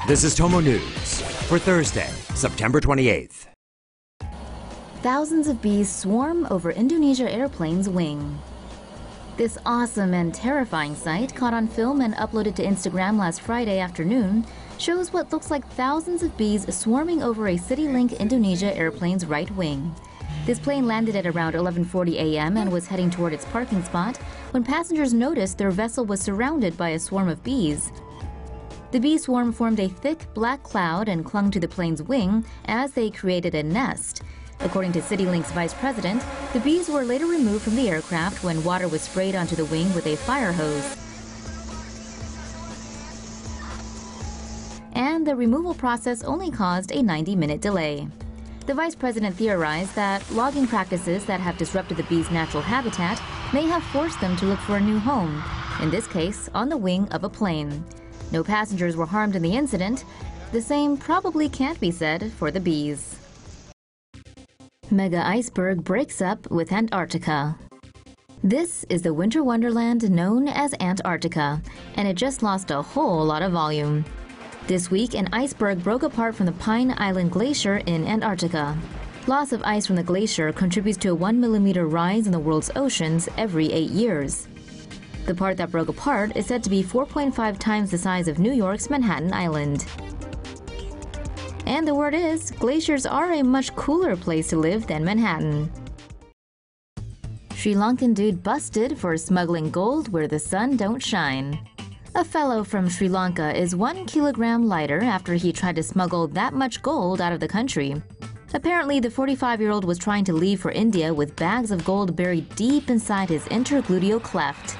This is TomoNews for Thursday, September 28th. Thousands of bees swarm over Indonesia airplane's wing. This awesome and terrifying sight, caught on film and uploaded to Instagram last Friday afternoon, shows what looks like thousands of bees swarming over a CityLink Indonesia airplane's right wing. This plane landed at around 11:40 a.m. and was heading toward its parking spot when passengers noticed their vessel was surrounded by a swarm of bees. The bee swarm formed a thick black cloud and clung to the plane's wing as they created a nest. According to CityLink's vice president, the bees were later removed from the aircraft when water was sprayed onto the wing with a fire hose. And the removal process only caused a 90-minute delay. The vice president theorized that logging practices that have disrupted the bees' natural habitat may have forced them to look for a new home, in this case on the wing of a plane. No passengers were harmed in the incident. The same probably can't be said for the bees. Mega iceberg breaks up with Antarctica. This is the winter wonderland known as Antarctica, and it just lost a whole lot of volume. This week, an iceberg broke apart from the Pine Island Glacier in Antarctica. Loss of ice from the glacier contributes to a 1-millimeter rise in the world's oceans every 8 years. The part that broke apart is said to be 4.5 times the size of New York's Manhattan Island. And the word is, glaciers are a much cooler place to live than Manhattan. Sri Lankan dude busted for smuggling gold where the sun don't shine. A fellow from Sri Lanka is 1 kilogram lighter after he tried to smuggle that much gold out of the country. Apparently, the 45-year-old was trying to leave for India with bags of gold buried deep inside his intergluteal cleft.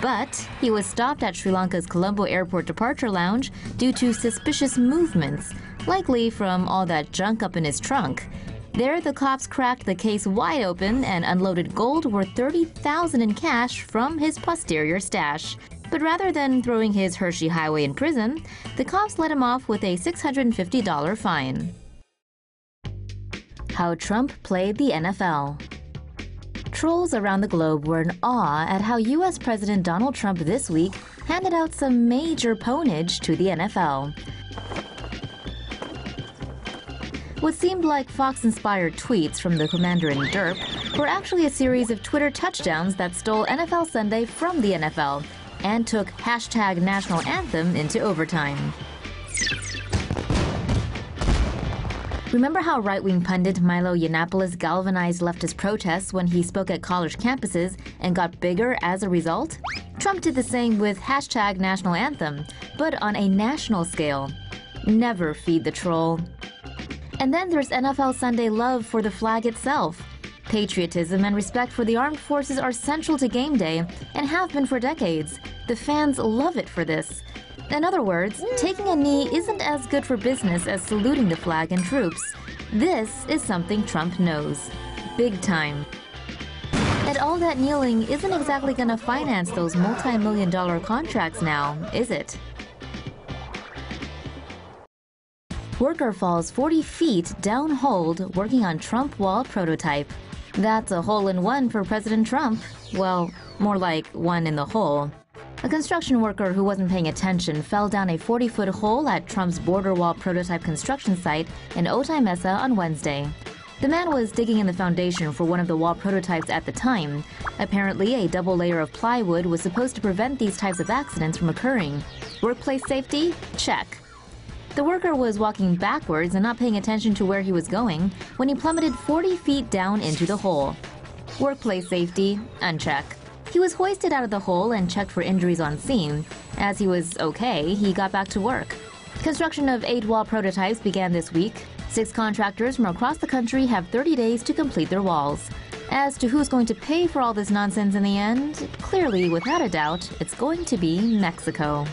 But he was stopped at Sri Lanka's Colombo airport departure lounge due to suspicious movements, likely from all that junk up in his trunk. There, the cops cracked the case wide open and unloaded gold worth $30,000 in cash from his posterior stash. But rather than throwing his Hershey Highway in prison, the cops let him off with a $650 fine. How Trump played the NFL. Trolls around the globe were in awe at how U.S. President Donald Trump this week handed out some major ponage to the NFL. What seemed like Fox-inspired tweets from the commander in derp were actually a series of Twitter touchdowns that stole NFL Sunday from the NFL and took hashtag national anthem into overtime. Remember how right-wing pundit Milo Yiannopoulos galvanized leftist protests when he spoke at college campuses and got bigger as a result? Trump did the same with hashtag national anthem, but on a national scale. Never feed the troll. And then there's NFL Sunday love for the flag itself. Patriotism and respect for the armed forces are central to game day and have been for decades. The fans love it for this. In other words, taking a knee isn't as good for business as saluting the flag and troops. This is something Trump knows. Big time. And all that kneeling isn't exactly going to finance those multi-million-dollar contracts now, is it? Worker falls 40 feet down-hold working on Trump wall prototype. That's a hole-in-one for President Trump. Well, more like one in the hole. A construction worker who wasn't paying attention fell down a 40-foot hole at Trump's border wall prototype construction site in Otay Mesa on Wednesday. The man was digging in the foundation for one of the wall prototypes at the time. Apparently, a double layer of plywood was supposed to prevent these types of accidents from occurring. Workplace safety? Check. The worker was walking backwards and not paying attention to where he was going when he plummeted 40 feet down into the hole. Workplace safety? Uncheck. He was hoisted out of the hole and checked for injuries on scene. As he was okay, he got back to work. Construction of 8 wall prototypes began this week. 6 contractors from across the country have 30 days to complete their walls. As to who's going to pay for all this nonsense in the end, clearly, without a doubt, it's going to be Mexico.